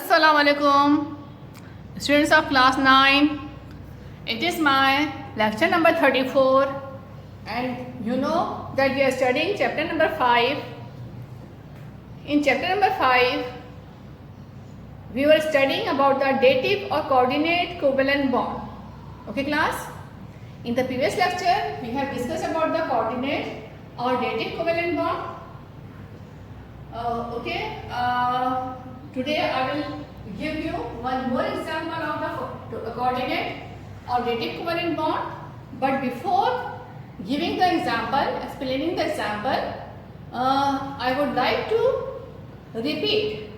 Assalamu alaikum, students of class 9. It is my lecture number 34, and you know that we are studying chapter number 5. In chapter number 5, we were studying about the dative or coordinate covalent bond. Okay, class? In the previous lecture, we have discussed about the coordinate or dative covalent bond. Today I will give you one more example of the coordinate or dative covalent bond. But before giving the example, explaining the example, I would like to repeat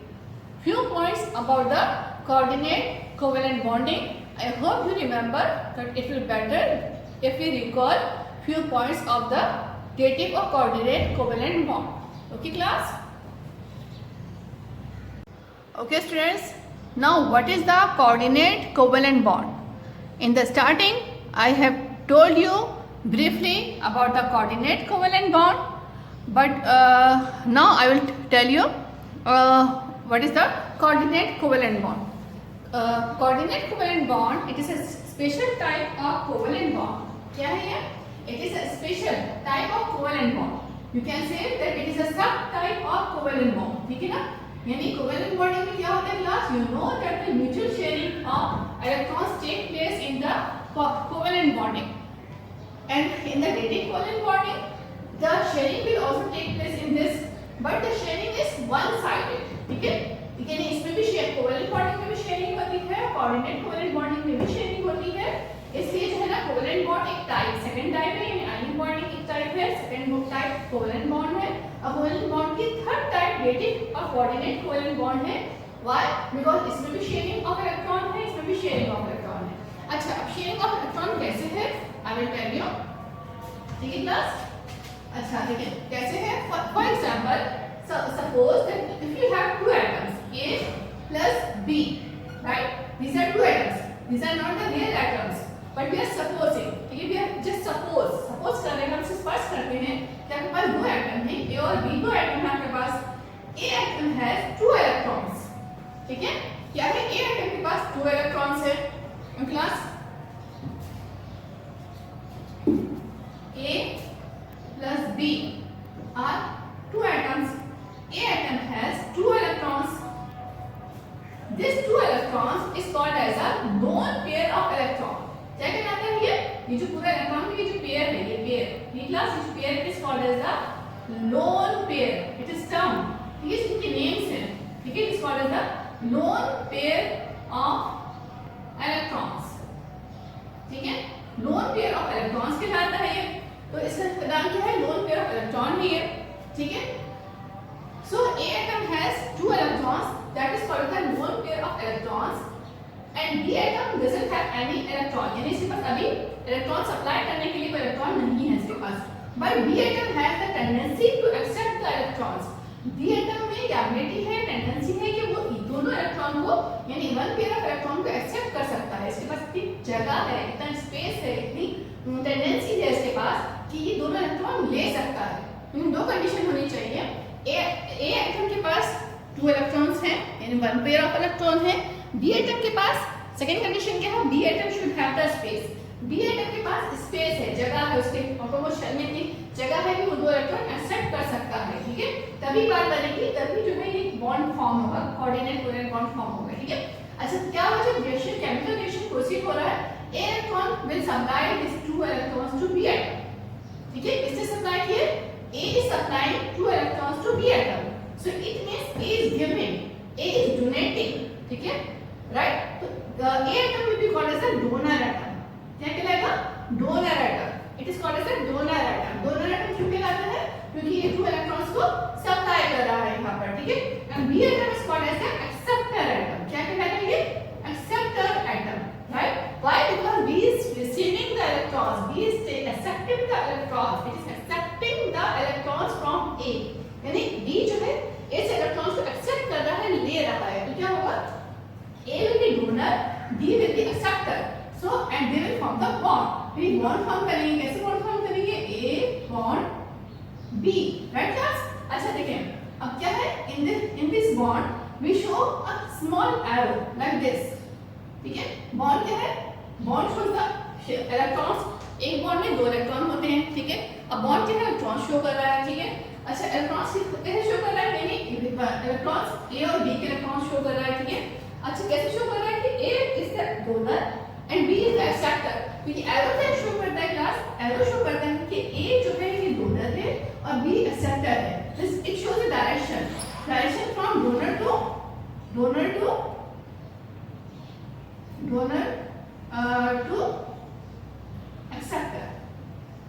few points about the coordinate covalent bonding. I hope you remember that it will be better if we recall few points of the dative or coordinate covalent bond. Okay, class? Okay, students. Now, what is the coordinate covalent bond? In the starting, I have told you briefly about the coordinate covalent bond, but now I will tell you what is the coordinate covalent bond. Coordinate covalent bond, it is a special type of covalent bond. क्या है ये? It is a special type of covalent bond. You can say that it is a subtype of covalent bond. ठीक है ना? यानी covalent bonding में क्या होता है class? You know that the mutual sharing of electrons take place in the covalent bonding, and in the dative covalent bonding, the sharing will also take place in this, but the sharing is one-sided. ठीक है? यानी इसमें भी covalent bonding में भी sharing होती है, coordinate covalent bonding में भी sharing होती है. इसलिए जो है ना covalent bond एक टाइप सेकंड टाइप है, यानी ion bonding एक टाइप है, सेकंड टाइप covalent bond है. अब covalent bond की थर्ड टाइप dative और coordinate covalent bond है. Why? Because इसमें भी sharing of electron है, इसमें भी sharing of electron है. अच्छा, अब sharing of electron कैसे है? I will tell you. ठीक है class? अच्छा देखिए कैसे है? For example, suppose that if you have two atoms A plus B, right? These are two atoms. These are not the real atoms. But we are supposing, ठीक है, we are just suppose कर रहे हैं, हम स्पर्श करते हैं कि आपके पास दो एटम हैं, A और B दो एटम हैं आपके पास. A atom has two electrons. ठीक है, क्या है? A atom के पास two electrons है. In class A plus B are two atoms. A atom has two electrons. This two electrons is called as a lone pair of electrons. क्या कहलाता है ये जो पूरा इलेक्ट्रॉन की ये जो पेयर है, ये पेयर, ये क्लास इस pair is called as the lone pair. It is term, ठीक है, इसके नेम्स हैं. ठीक है, it is called as the lone pair of electrons. ठीक है, लोन पेयर ऑफ इलेक्ट्रॉन्स कहलाता है ये. तो इसका नाम क्या है? लोन पेयर ऑफ इलेक्ट्रॉन है ये. ठीक है, so A atom has two electrons, that is called the lone pair of electrons. And B atom doesn't have any electron. यानी इसके पास अभी इलेक्ट्रॉन सप्लाई करने के लिए कोई इलेक्ट्रॉन नहीं है इसके पास. But B atom has the tendency to accept the electrons. B atom में क्या एबिलिटी है, टेंडेंसी है कि वो दोनों इलेक्ट्रॉन को यानी वन पेयर ऑफ इलेक्ट्रॉन को एक्सेप्ट कर सकता है. इसके पास इतनी जगह है, इतना स्पेस है, इतनी टेंडेंसी है इसके पास कि ये दोनों इलेक्ट्रॉन ले सकता है. इन दो कंडीशन होनी चाहिए. A atom के पास टू इलेक्ट्रॉन्स हैं, यानी वन पेयर ऑफ इलेक्ट्रॉन है. B atom के पास सेकेंड कंडीशन क्या है? B atom should have the space. B atom के पास स्पेस है, जगह है, उसके ऑटोमोशन में इतनी जगह है कि वो दो इलेक्ट्रॉन एक्सेप्ट कर सकता है. ठीक है, तभी बात बनेगी, तभी जो है ये बॉन्ड फॉर्म होगा, कोऑर्डिनेट कोवेलेंट बॉन्ड फॉर्म होगा. ठीक है, अच्छा क्या हो जब रिएक्शन केमिकल रिएक्शन प्रोसीड हो रहा है, A electron will supply these two electrons to B atom. ठीक है, किससे सप्लाई किए? A is supplying two electrons to B atom. So it means A is giving, A is donating. ठीक है, right. तो A atom will be called as a donor atom. क्या कहलाएगा? Donor atom. It is called as a donor atom. Donor atom क्यों कहलाता है? क्योंकि ये two electrons को सप्लाई कर रहा है यहाँ पर. ठीक है, and B atom is called as an acceptor atom. क्या कहलाता है ये? Acceptor atom, right? Why? Because B is receiving the electrons. B is accepting the electrons. It is accepting the electrons from A. यानी B जो है इस electrons को accept कर रहा है, ले रहा है. तो क्या होगा? A will be donor, B will be acceptor. So and they will form the bond. We bond form करेंगे, कैसे bond form करेंगे? A bond B, right class? अच्छा देखिए, अब क्या है? In this bond we show a small arrow like this, ठीक है। बॉन्ड क्या है, बॉन्ड शोज द इलेक्ट्रॉन्स, एक बॉन्ड में 2 इलेक्ट्रॉन होते हैं, ठीक है। अब बॉन्ड क्या है, इलेक्ट्रॉन शो कर रहा है, ठीक है। अच्छा इलेक्ट्रॉन्स कैसे शो कर रहा है, यानी इलेक्ट्रॉन्स ए और बी के इलेक्ट्रॉन्स शो कर रहा है, ठीक है। अच्छा कैसे शो कर रहा है कि A is the donor and B is the acceptor, क्योंकि एरो क्या शो करता है क्लास, एरो शो करता है कि ए जो है ये डोनर है और बी एक्सेप्टर है। This it shows the direction, direction from donor to acceptor,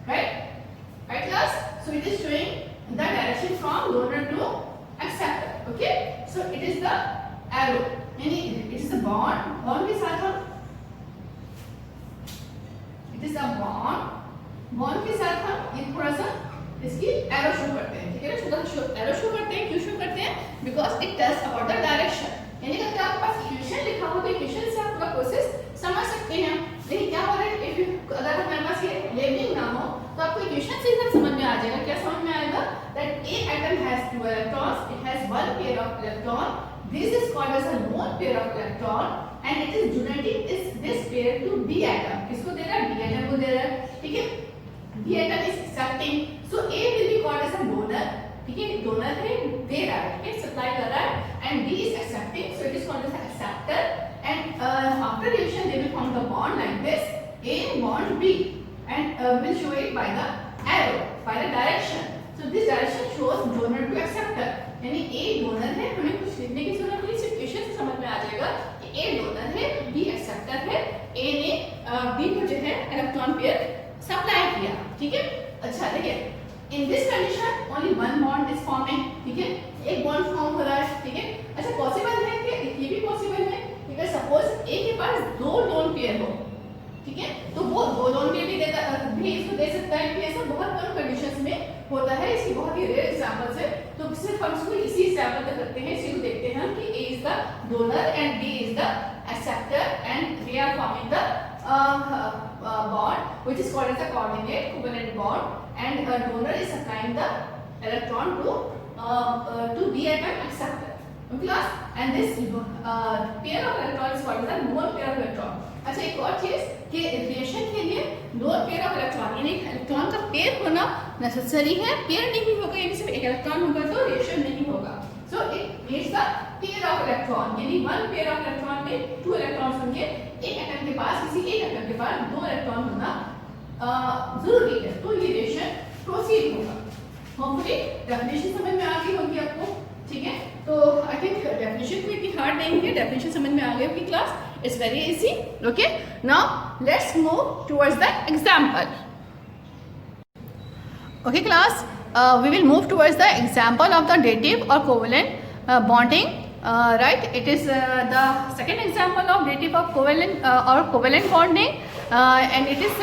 right class? So it is showing the direction from donor to acceptor, okay? So it is the arrow, यानी it is the bond के साथ हम it is the bond के साथ हम एक थोड़ा सा इसकी एरो शो करते हैं, ठीक है ना। छोटा एरो शो करते हैं, क्यों शो करते हैं, because it tells about the direction, यानी अगर आपके पास इक्वेशन लिखा हो तो इक्वेशन से आप पूरा प्रोसेस समझ सकते हैं। लेकिन क्या हो रहा है, अगर हमारे पास ये लेबलिंग ना हो तो आपको इक्वेशन से ही समझ में आ जाएगा। क्या समझ में आएगा, that A atom has 2 electrons, it has 1 pair of electron, this is called as a lone pair of electron and it is donating this pair to B atom. किसको दे रहा है, बी एटम को दे रहा है, ठीक है। B atom is accepting, so A will be called as a donor, ठीक है। डोनर है, दे रहा है, ठीक है, सप्लाई कर रहा है, and B is accepting, so it is called as acceptor. And after reaction they will form the bond like this, A bond B, and will show it by the arrow, by the direction. So this direction shows donor to acceptor, यानी A donor है, हमें कुछ लिखने की जरूरत नहीं, सिर्फ equation से समझ में आ जाएगा कि A donor है, B acceptor है, A ने B को जो है इलेक्ट्रॉन पेयर सप्लाई किया, ठीक है। अच्छा देखिए, in this condition only one bond is forming, ठीक है, एक बॉन्ड फॉर्म हो रहा है, ठीक है। अच्छा पॉसिबल है कि ये भी पॉसिबल है, सपोज ए के पास 2 लोन पेयर हो, ठीक है, तो वो 2 लोन पेयर भी इसको दे सकता है, क्योंकि ऐसा बहुत कम कंडीशंस में होता है, इसकी बहुत ही रेयर एग्जांपल्स है। तो सिर्फ हम इसको इसी एग्जांपल पे करते हैं, इसी को देखते हैं कि A is the donor and B is the acceptor and we are forming the bond which is called as a coordinate covalent bond and a donor is supplying the electron to B atom acceptor, class, and this pair of electron is called as a lone pair of electron. अच्छा एक और चीज कि reaction के लिए loan pair of electron, यानी electron का pair होना नेसेसरी है, पेयर नहीं होगा यानी सिर्फ एक इलेक्ट्रॉन होगा तो रिएक्शन नहीं होगा। So it needs the pair of electron, यानी 1 पेयर ऑफ इलेक्ट्रॉन में 2 इलेक्ट्रॉन्स होंगे, एक एटम के पास, किसी एक एटम के पास 2 इलेक्ट्रॉन होना जरूरी है, तो ये रिएक्शन प्रोसीड होगा। होपफुली डेफिनेशन समझ में आ गई होगी आपको, ठीक है। तो आई थिंक डेफिनेशन को इतनी हार्ड नहीं है, डेफिनेशन समझ में आ गई होगी class, it's very easy, okay. Now let's move towards the example, okay class. We will move towards the example of the dative or covalent bonding, right? It is the second example of dative of covalent or covalent bonding, and it is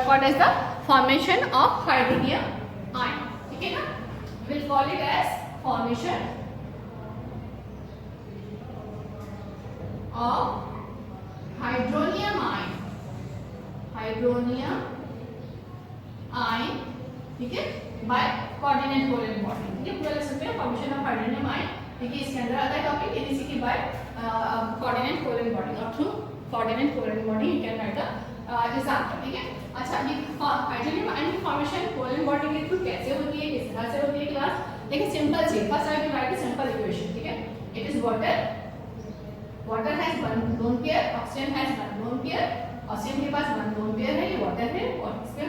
called as the formation of hydronium ion, ठीक है ना। We will call it as formation of hydronium ion, ठीक है, by coordinate covalent bonding, ठीक है। पूरा लिख सकते हैं फॉर्मेशन ऑफ हाइड्रोनियम आयन, ठीक है, इसके अंदर आता है टॉपिक इसी की बाय कोऑर्डिनेट कोवैलेंट बॉन्डिंग, और through coordinate covalent bonding you can right the example, ठीक है। अच्छा ये हाइड्रोनियम आयन की फॉर्मेशन कोवैलेंट बॉन्डिंग के थ्रू कैसे होती है, किस तरह से होती है क्लास, देखिए सिंपल सी, first I will write the simple equation, ठीक है। It is water has 1 lone pair, oxygen has 1 lone pair, oxygen के पास 1 लोन पेयर है, ये वाटर है, और इसमें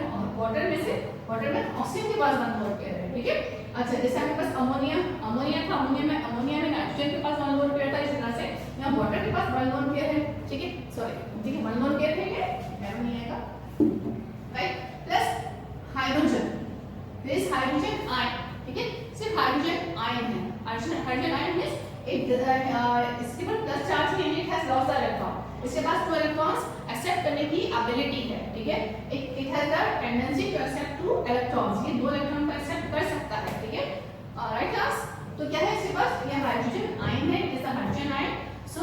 वाटर में ऑक्सीजन के पास 1 लोन पेयर है, ठीक है। अच्छा जैसे आपके पास अमोनिया था, अमोनिया में नाइट्रोजन के पास 1 लोन पेयर था, इस तरह से यहाँ वाटर के पास 1 लोन पेयर है, ठीक है, सॉरी ठीक है 1 लोन पेयर है, ये एरो नहीं आएगा, right. Plus hydrogen, this is hydrogen ion, ठीक है, सिर्फ हाइड्रोजन आयन है, हाइड्रोजन आयन मींस इसके पास प्लस चार्ज है, it has lost the electron, इसके पास 2 इलेक्ट्रॉन्स एक्सेप्ट करने की एबिलिटी है, ठीक है, it has the tendency to accept 2 electrons, ये 2 इलेक्ट्रॉन को एक्सेप्ट कर सकता है, ठीक है, राइट क्लास। तो क्या है इसके पास, ये हाइड्रोजन आयन है, it is a hydrogen ion, so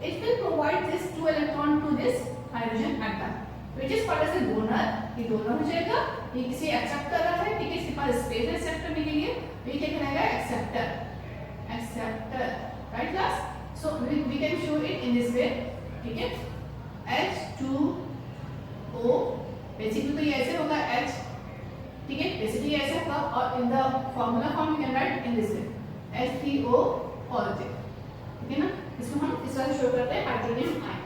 it will provide this 2 electron to this hydrogen atom, which is called as a donor, ये डोनर हो जाएगा, ये किसी एक्सेप्ट कर रहा है, ठीक है, इसके पास स्पेस है एक्सेप्ट करने के लिए, ये क्या कहलाएगा acceptor, right class. So we can show it in this way. ठीक है, H2O बेसिकली तो ये ऐसे होगा H, ठीक है, बेसिकली ऐसे होगा, और in the formula form you can write in this way H3O positive, ठीक है ना। इसको हम इस तरह शो करते हैं hydronium ion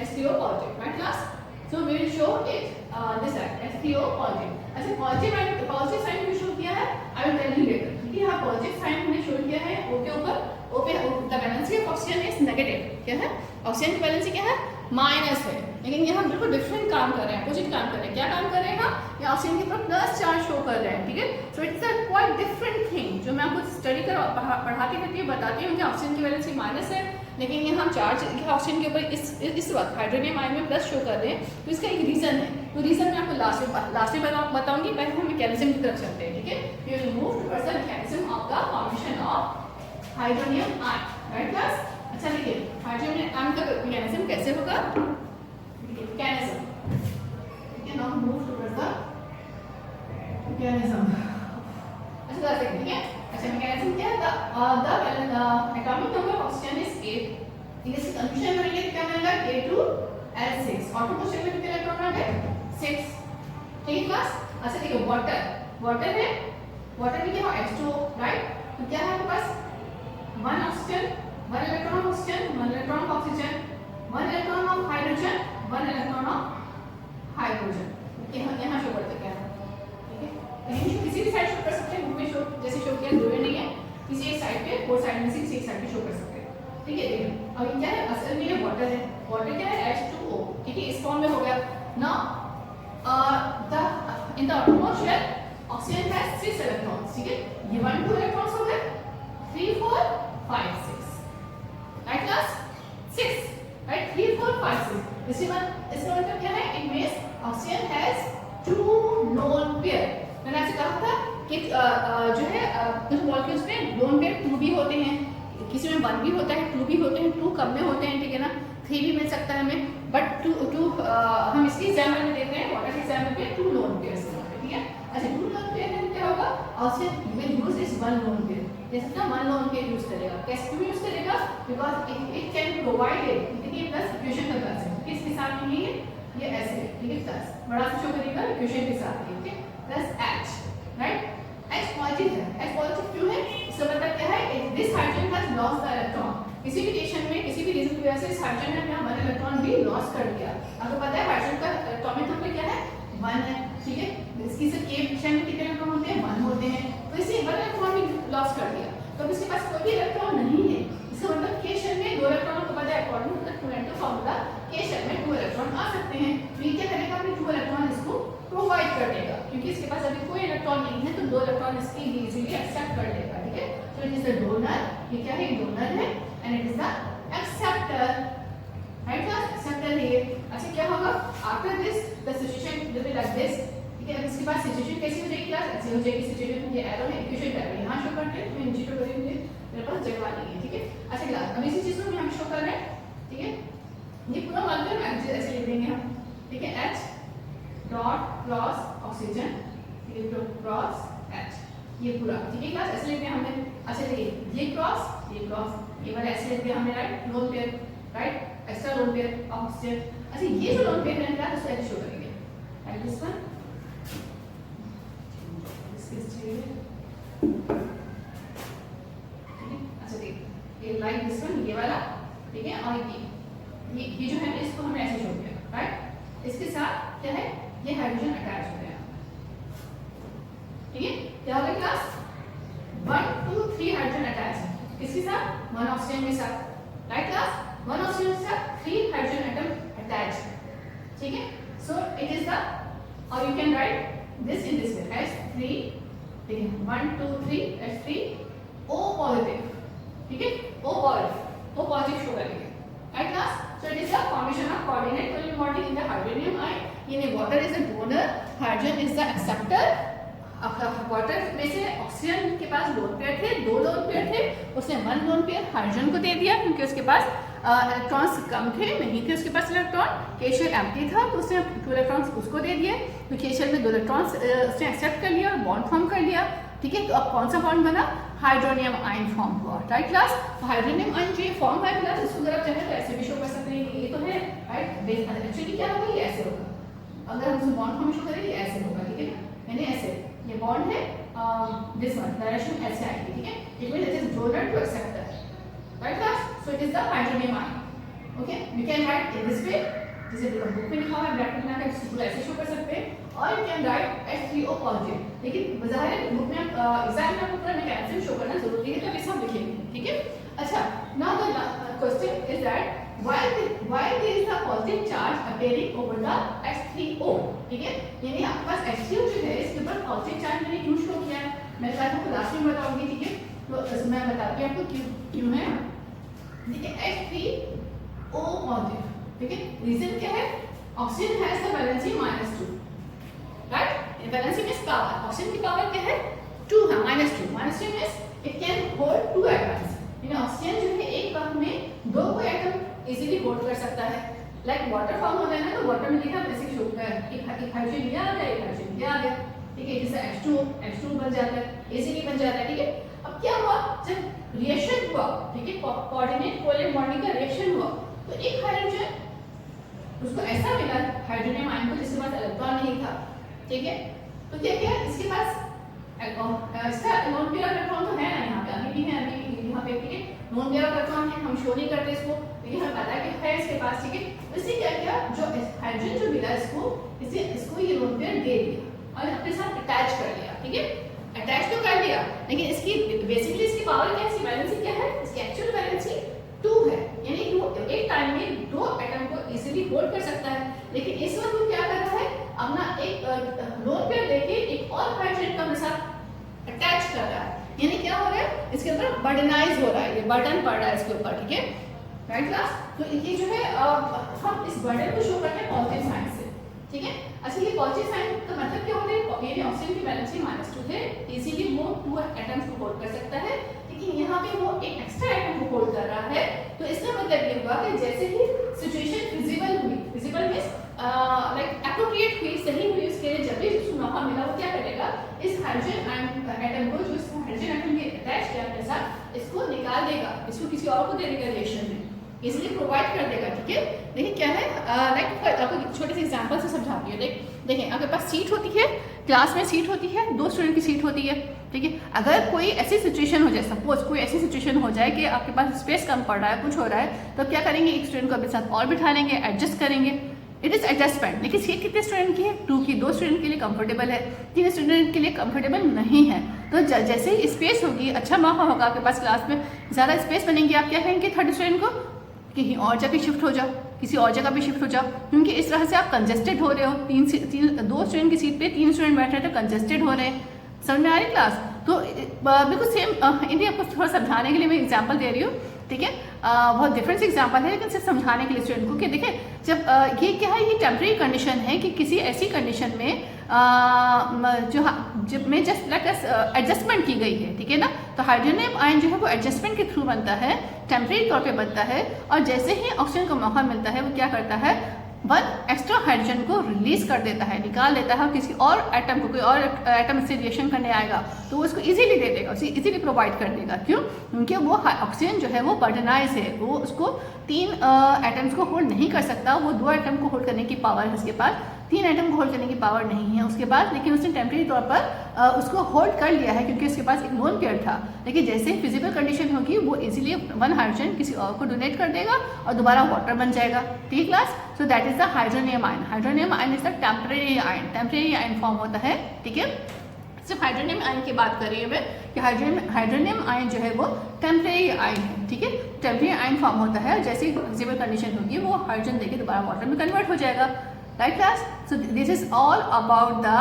H3O positive, right class. So we will show it this H3O positive. अच्छा, पॉजिटिव साइन भी शो किया है, I will tell you later. ठीक है, यहाँ पॉजिटिव साइन हमने शो किया है O के ऊपर, O पे the valency of oxygen is negative. क्या है, ऑक्सीजन की वैलेंसी क्या है, माइनस है, लेकिन ये हम बिल्कुल डिफरेंट काम कर रहे हैं, अपोजिट काम कर रहे हैं। क्या काम कर रहे हैं हम, ये ऑक्सीजन के ऊपर प्लस चार्ज शो कर रहे हैं, ठीक है। So it's a quite different thing, जो मैं आपको स्टडी कर पढ़ाती रहती हूँ, बताती हूँ कि ऑक्सीजन की वैलेंसी माइनस है, लेकिन ये हम चार्ज ऑक्सीजन के ऊपर इस वक्त हाइड्रोनियम आयन में प्लस शो कर रहे हैं। तो इसका एक रीजन है, तो रीजन मैं आपको लास्ट में बताऊंगी। पहले हम मैकेनिज्म की तरफ चलते हैं, ठीक है। We will move towards the mechanism of the formation of hydronium ion, right class. अच्छा, देखिए हाइड्रोनियम आयन का मैकेनिज्म कैसे होगा, मैकेनिज्म, ठीक है। Now move towards the mechanism. अच्छा, ठीक है। अच्छा, मैकेनिज्म क्या है, the atomic number of oxygen is 8। ठीक है, कंडीशन करेंगे तो क्या मिलेगा, K2S6, ऑटो क्वेश्चन में कितने इलेक्ट्रॉन आ गए, 6, ठीक है क्लास। अच्छा, देखिए वाटर है, वाटर में क्या हो, H2O, राइट। तो क्या है आपके पास, 1 oxygen, 1 electron of oxygen, 1 electron of oxygen, 1 electron of hydrogen, 1 electron of hydrogen. यहाँ शो करते क्या है, ठीक है। लेकिन किसी भी साइड शो कर सकते हैं, ग्रुप में शो जैसे शो किया, जरूरी नहीं है किसी एक साइड पे, 4 साइड में से किसी एक साइड पे शो कर सकते हैं, ठीक है। देखिए अब क्या है, असल में ये वाटर है, वाटर क्या है, H2O, ठीक है, इस फॉर्म में हो गया ना। In the outermost shell oxygen has 6 electrons, ठीक है। ये 1 2 इलेक्ट्रॉन्स हो गए, 3 4 5 6, राइट क्लास, 6, राइट, 3 4 5 6। इसका मतलब क्या है, it means oxygen has 2 lone pair. मैंने आपसे कहा था कि जो है कुछ मॉलिक्यूल्स में लोन पेयर 2 भी होते हैं, किसी में 1 भी होता है, 2 भी होते हैं, 2 कम में होते हैं, ठीक है ना, 3 भी मिल सकता है हमें, बट 2 हम इसकी एग्जाम्पल में देख रहे हैं, वाटर के एग्जाम्पल में 2 लोन पेयर्स होते हैं, ठीक है। अच्छा, 2 लोन पेयर में क्या होगा, oxygen will use is 1 lone pair, जैसे ना 1 लोन पेयर यूज करेगा, कैसे क्यों यूज करेगा, because it can provide it, देखिए प्लस इक्वेशन का कंसेप्ट किसके साथ में है, ये ऐसे, ठीक है, प्लस बड़ा सा शो करेगा इक्वेशन के साथ, ठीक है, plus H, right. H positive है, H पॉजिटिव क्यों है, इसका मतलब क्या है, this hydrogen has lost the electron, किसी भी केशन में किसी भी रीजन की वजह से इस हाइड्रोजन ने अपना 1 इलेक्ट्रॉन भी लॉस कर दिया। आपको पता है हाइड्रोजन का एटॉमिक नंबर क्या है, 1 है, ठीक है। इसकी से K केशन में कितने इलेक्ट्रॉन होते हैं, 1 होते हैं, तो इसे 1 इलेक्ट्रॉन भी लॉस कर दिया, तो अब इसके पास कोई भी इलेक्ट्रॉन नहीं है, इसका मतलब केशन में 2 इलेक्ट्रॉन को पता है, according to the Toronto formula cation में 2 इलेक्ट्रॉन आ सकते हैं। तो ये क्या करेगा, अपने 2 इलेक्ट्रॉन इसको प्रोवाइड कर देगा, क्योंकि इसके पास अभी कोई इलेक्ट्रॉन नहीं है, तो 2 इलेक्ट्रॉन इसकी इजीली एक्सेप्ट कर लेगा, ठीक है। तो इट इज द डोनर, ये क्या है, डोनर है, and it is the acceptor, right class, acceptor है। अच्छा, क्या होगा, after this the situation will be like this, ठीक है। अब इसके बाद सिचुएशन कैसी हो जाएगी क्लास, ऐसे हो जाएगी सिचुएशन, ये एरो है, इक्वेशन का एरो यहां शो करते हैं, तो नीचे शो करेंगे, मेरे पास जगह नहीं है, ठीक है। अच्छा क्लास, अब इसी चीज को हम शो कर रहे हैं, ठीक है। ये पूरा मॉलिक्यूल ऐसे लिख देंगे हम, ठीक है, H डॉट क्रॉस ऑक्सीजन, ठीक है, क्रॉस H, ये पूरा, ठीक है क्लास, ऐसे लिख दिया हमने। अच्छा, देखिए ये क्रॉस, ये वाला ऐसे लिख दिया हमने, right, lone pair, right, extra loan pair oxygen. अच्छा, ये जो लोन पेयर है ना, उसको ऐसे शो करेंगे, राइट, दिस वन, अच्छा देखिए, ये लाइक दिस वन, ये वाला, ठीक है, और ये जो है इसको हमने ऐसे शो किया, राइट। इसके साथ क्या है, ये हाइड्रोजन अटैच हो गया, ठीक है। क्या हो गया क्लास, 1 2 3 हाइड्रोजन अटैच है, इसके साथ 1 ऑक्सीजन के साथ, राइट क्लास, 1 ऑक्सीजन के साथ 3 हाइड्रोजन एटम अटैच, ठीक है। सो इट इज द, और you can right this in this way, H3, ठीक है, 1 2 3 H3 O पॉजिटिव, ठीक है, O पॉजिटिव शो करेंगे, right class. So it is the formation of coordinate covalent bonding in the hydronium ion. यानी water is the donor, hydrogen is the acceptor. Water में से oxygen के पास lone pair थे, 2 lone pair थे, उसने 1 lone pair hydrogen को दे दिया, क्योंकि उसके पास इलेक्ट्रॉन्स कम थे, नहीं थे उसके पास इलेक्ट्रॉन, के शेल एम्प्टी था, तो उसने 2 इलेक्ट्रॉन्स उसको दे दिए, तो के शेल में 2 इलेक्ट्रॉन्स उसने एक्सेप्ट कर लिया और बॉन्ड फॉर्म कर लिया। ठीक है। तो अब कौन सा बॉन्ड बना, हाइड्रोनियम आयन फॉर्म हुआ, राइट क्लास। तो हाइड्रोनियम आयन जो फॉर्म है क्लास, इसको अगर आप चाहे तो ऐसे भी शो कर सकते हैं, ये तो है राइट बेस। एक्चुअली क्या होगा, ये ऐसे होगा, अगर हम बॉन्ड फॉर्म शो करें ये ऐसे होगा, ठीक है ना, यानी ऐसे ये बॉन्ड है, दिस वन डायरेक्शन ऐसे आएगी, ठीक है। It means it is donor to accept that, right class. So it is the hydronium ion, okay. You can write in this way, जैसे बुक में लिखा हुआ है ब्रैकेट में आकर इसको ऐसे शो कर सकते हैं, और you can right H3O positive, लेकिन बाहर बुक में एग्जाम में आपको पूरा मैकेनिज्म शो करना जरूरी है, तो इसे हम लिखेंगे, ठीक है। अच्छा, now the question is that why there is a positive charge appearing over the H3O, ठीक है। यानी आपके पास H3O जो है इसके ऊपर पॉजिटिव चार्ज मैंने क्यों शो किया है, मैं आपको क्लास में बताऊंगी, ठीक है। तो मैं बताती हूं आपको क्यों है, ठीक है। H3O पॉजिटिव, ठीक है। रीजन क्या है, oxygen has the valency -2, right. Valency means power, oxygen की पावर क्या है 2 है, -2 means it can hold 2 atoms, यानी ऑक्सीजन जो है एक वक्त में 2 को एटम इजीली होल्ड कर सकता है। लाइक वाटर फॉर्म होता है ना, तो वाटर में देखा बेसिक शो है, एक हाइड्रोजन लिया आ गया, एक हाइड्रोजन लिया आ गया, ठीक है। जैसे H2 बन जाता है, इजीली बन जाता है, ठीक है। अब क्या हुआ, जब रिएक्शन हुआ, ठीक है, कोऑर्डिनेट कोवैलेंट बॉन्डिंग का रिएक्शन हुआ, तो एक हाइड्रोजन उसको ऐसा मिला हाइड्रोनियम आयन को जिसके पास इलेक्ट्रॉन नहीं था, ठीक है। तो क्या किया, इसके पास इसका नॉन पेयर इलेक्ट्रॉन तो है ना, यहाँ पे अभी भी है, अभी भी यहाँ पे, ठीक है। नॉन पेयर इलेक्ट्रॉन है, हम शो नहीं करते इसको, लेकिन हमें पता है कि है इसके पास, ठीक है। तो इससे क्या किया, जो हाइड्रोजन जो मिला इसको ये नॉन पेयर दे दिया और अपने साथ अटैच कर लिया, ठीक है। अटैच तो कर लिया, लेकिन इसकी बेसिकली इसकी पावर क्या है, इसकी वैलेंसी क्या है, इसकी एक्चुअल वैलेंसी 2 है, यानी वो एक टाइम में 2 एटम को इजीली होल्ड कर सकता है। लेकिन इस वक्त वो क्या कर रहा है, अपना एक लोन पेयर देके एक और हाइड्रोजन का अपने साथ अटैच कर रहा है, यानी क्या हो रहा है, इसके ऊपर बर्डनाइज हो रहा है, ये बर्डन पड़ रहा है इसके ऊपर, ठीक है, राइट क्लास। तो ये जो है हम इस बर्डन को शो करते हैं पॉजिटिव साइन से, ठीक है। अच्छा, ये पॉजिटिव साइन का मतलब क्या होता है, ये ऑक्सीजन की वैलेंसी -2 है, इजीली वो 2 एटम्स को होल्ड कर सकता है, लेकिन यहाँ पे वो एक एक्स्ट्रा एटम को होल्ड कर रहा है। तो इसका मतलब ये हुआ कि जैसे ही सिचुएशन फिजिबल हुई, फिजिबल मींस लाइक एप्रोप्रिएट हुई, सही हुई, उसके लिए जब भी उसको मौका मिला वो क्या करेगा, इस हाइड्रोजन एटम को, जो इस हाइड्रोजन एटम के अटैच किया अपने साथ, इसको निकाल देगा, इसको किसी और को दे देगा रिएक्शन में, इसलिए प्रोवाइड कर देगा, ठीक है। देखिए क्या है, लाइक आपको छोटे से एग्जांपल से समझाती हूँ। देखें आपके पास सीट होती है, क्लास में सीट होती है, 2 स्टूडेंट की सीट होती है, ठीक है। अगर कोई ऐसी सिचुएशन हो जाए, सपोज कोई ऐसी सिचुएशन हो जाए कि आपके पास स्पेस कम पड़ रहा है, कुछ हो रहा है, तो क्या करेंगे, एक स्टूडेंट को अपने साथ और बिठा लेंगे, एडजस्ट करेंगे, इट इज एडजस्टमेंट। लेकिन सीट कितने स्टूडेंट की है, 2 की, 2 स्टूडेंट के लिए कंफर्टेबल है, 3 स्टूडेंट के लिए कंफर्टेबल नहीं है। तो जैसे ही स्पेस होगी, अच्छा मौका होगा आपके पास, क्लास में ज़्यादा स्पेस बनेगी, आप क्या कहेंगे थर्ड स्टूडेंट को, कहीं और जगह शिफ्ट हो जाओ, किसी और जगह पे शिफ्ट हो जाओ, क्योंकि इस तरह से आप कंजेस्टेड हो रहे हो। 2 स्टूडेंट की सीट पे 3 स्टूडेंट बैठ रहे हैं, तो कंजेस्टेड हो रहे हैं, समझ में आ रही क्लास। तो बिल्कुल सेम, इन्हें आपको थोड़ा समझाने के लिए मैं एग्जांपल दे रही हूँ, ठीक है। बहुत डिफरेंट एग्जांपल है, लेकिन सिर्फ समझाने के लिए स्टूडेंट को कि देखिए, जब ये क्या है, ये टेम्परेरी कंडीशन है कि किसी ऐसी कंडीशन में जब में जस्ट लाइक एडजस्टमेंट की गई है, ठीक है ना। तो हाइड्रोनियम आयन जो है वो एडजस्टमेंट के थ्रू बनता है, टेम्परेरी तौर पे बनता है, और जैसे ही ऑक्सीजन को मौका मिलता है वो क्या करता है, 1 एक्स्ट्रा हाइड्रोजन को रिलीज कर देता है, निकाल देता है, किसी और एटम को, कोई और एटम से रिएक्शन करने आएगा तो वो उसको इजीली दे देगा, उसे इजीली प्रोवाइड कर देगा। क्यों? क्योंकि वो ऑक्सीजन जो है वो बर्डनाइज है, वो उसको 3 एटम्स को होल्ड नहीं कर सकता, वो 2 एटम को होल्ड करने की पावर है उसके पास, 3 एटम को होल्ड करने की पावर नहीं है उसके पास। लेकिन उसने टेम्परेरी तौर पर उसको होल्ड कर लिया है क्योंकि उसके पास एक लोन पेयर था। लेकिन जैसे ही फिजिकल कंडीशन होगी वो इजीली 1 हाइड्रोजन किसी और को डोनेट कर देगा और दोबारा वाटर बन जाएगा, ठीक class. So that is the hydronium ion. Hydronium ion is the temporary ion, temporary ion form होता है, ठीक है। सिर्फ हाइड्रोनियम आयन की बात कर रही हूँ मैं कि हाइड्रोनियम आयन जो है वो टेम्परेरी आयन है, ठीक है। टेम्परेरी आयन फॉर्म होता है, जैसे ही फिजिकल कंडीशन होगी वो हाइड्रोजन देके दोबारा वाटर में कन्वर्ट हो जाएगा, right class. So this is all about the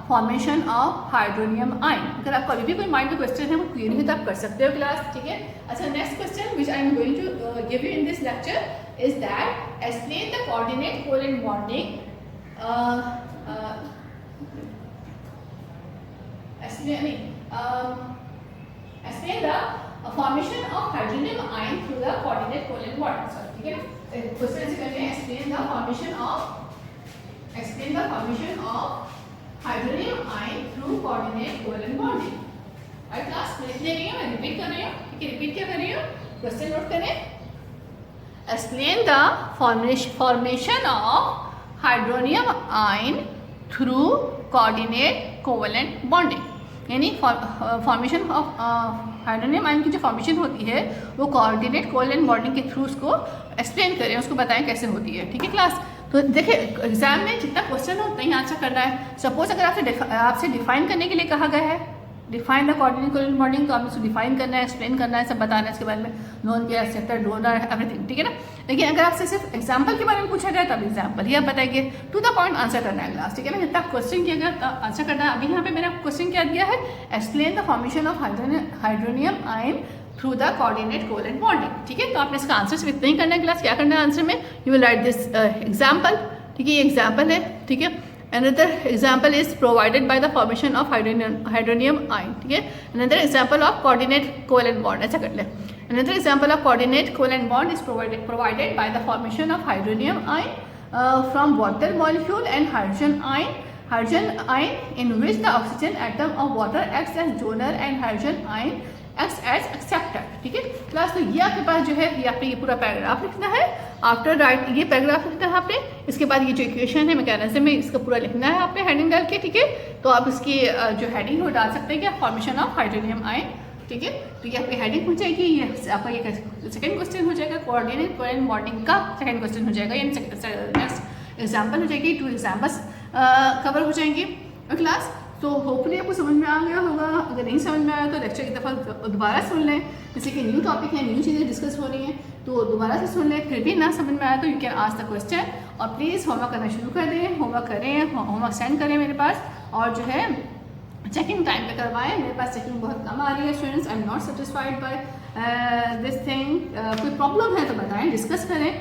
formation of hydronium ion. अगर आपको अभी भी कोई माइंड में क्वेश्चन है वो क्लियर है तो आप कर सकते हो क्लास, ठीक है। अच्छा, next question which I am going to give you in this lecture is that explain the coordinate covalent bonding, explain the formation of hydrogen ion through the coordinate covalent bond. Sorry, ठीक है ना। Question ऐसे करते हैं, explain the formation of hydrogen ion through coordinate covalent bonding. और class लिख ले रही हूँ, मैं रिपीट कर रही हूँ, ठीक है। रिपीट क्या कर रही हूँ, क्वेश्चन नोट करें। Explain the formation of hydronium ion through coordinate covalent bonding. यानी फॉर्मेशन ऑफ हाइड्रोनियम आयन की जो फॉर्मेशन होती है वो कोऑर्डिनेट कोवेलेंट बॉन्डिंग के थ्रू उसको एक्सप्लेन करें, उसको बताएं कैसे होती है, ठीक है क्लास। तो देखिए एग्जाम में जितना क्वेश्चन हो उतना ही आंसर करना है। सपोज अगर आपसे डिफाइन करने के लिए कहा गया है, define the coordinate covalent bonding, तो आपने उसको डिफाइन करना है, एक्सप्लेन करना है, सब बताना है इसके बारे में, non gas acceptor donor everything, ठीक है ना। लेकिन अगर आपसे सिर्फ एग्जाम्पल के बारे में पूछा जाए तो आप एग्जाम्पल ही आप बताएंगे, टू द पॉइंट आंसर करना है क्लास, ठीक है ना। जितना क्वेश्चन किया गया आंसर करना है। अभी यहाँ पे मैंने क्वेश्चन क्या दिया है, explain the formation of hydronium ion through the coordinate covalent bonding, ठीक है। तो आपने इसका आंसर सिर्फ इतना ही करना है क्लास। क्या करना है आंसर में, you will write this example, ठीक है, ये एग्जाम्पल है, ठीक है। Another example is provided by the formation of hydronium ion, ठीक है। Another example of coordinate covalent bond, ऐसा कर ले। Another example of coordinate covalent bond is provided by the formation of hydronium ion from water molecule and hydrogen ion in which the oxygen atom of water acts as donor and hydrogen ion X as acceptor, ठीक है class. तो ये आपके पास जो है ये आपने ये पूरा पैराग्राफ लिखना है। आफ्टर राइट ये पैराग्राफ लिखना है आपने, इसके बाद ये जो इक्वेशन है मैकेनिज्म में इसका पूरा लिखना है आपने हेडिंग डाल के, ठीक है। तो आप इसकी जो हेडिंग वो डाल सकते हैं क्या, फॉर्मेशन ऑफ हाइड्रोनियम आयन, ठीक है। तो ये आपकी हेडिंग हो जाएगी, ये आपका ये सेकंड क्वेश्चन हो जाएगा, कोऑर्डिनेट कोवेलेंट बॉन्डिंग का सेकंड क्वेश्चन हो जाएगा, यानी नेक्स्ट एग्जाम्पल हो जाएगी, 2 एग्जाम्पल्स कवर हो जाएंगी क्लास। तो होपफुली आपको समझ में आ गया होगा। अगर नहीं समझ में आया तो लेक्चर एक दफ़ा दोबारा सुन लें, जैसे कि न्यू टॉपिक है, न्यू चीज़ें डिस्कस हो रही हैं, तो दोबारा से सुन लें। फिर भी ना समझ में आया तो you can ask the question, और प्लीज़ होमवर्क करना शुरू कर दें, होमवर्क करें, होमवर्क सेंड करें मेरे पास, और जो है चेकिंग टाइम पे करवाएं। मेरे पास चेकिंग बहुत कम आ रही है students, I am not satisfied by this thing. कोई प्रॉब्लम है तो बताएं, डिस्कस करें,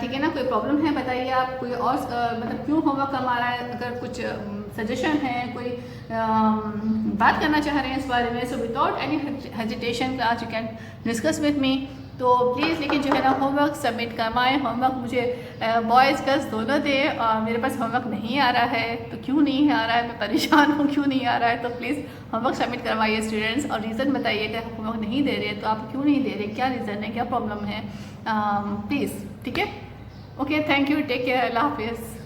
ठीक है ना। कोई प्रॉब्लम है बताइए आप, कोई और मतलब क्यों होमवर्क कम आ रहा है, अगर कुछ सजेशन है, कोई बात करना चाह रहे हैं इस बारे में, so without any hesitation class you can discuss with me. तो प्लीज़ लेकिन जो है ना होमवर्क सबमिट करवाएं। होमवर्क मुझे बॉयज़ गर्ल्स दोनों दे, और मेरे पास होमवर्क नहीं आ रहा है, तो क्यों नहीं आ रहा है, मैं परेशान हूँ क्यों नहीं आ रहा है। तो प्लीज़ होमवर्क सबमिट करवाइए स्टूडेंट्स, और रीज़न बताइए कि होमवर्क नहीं दे रहे तो आप क्यों नहीं दे रहे, क्या रीज़न है, क्या प्रॉब्लम है, प्लीज़, ठीक है। Okay, thank you, take care, अल्लाह हाफिज़।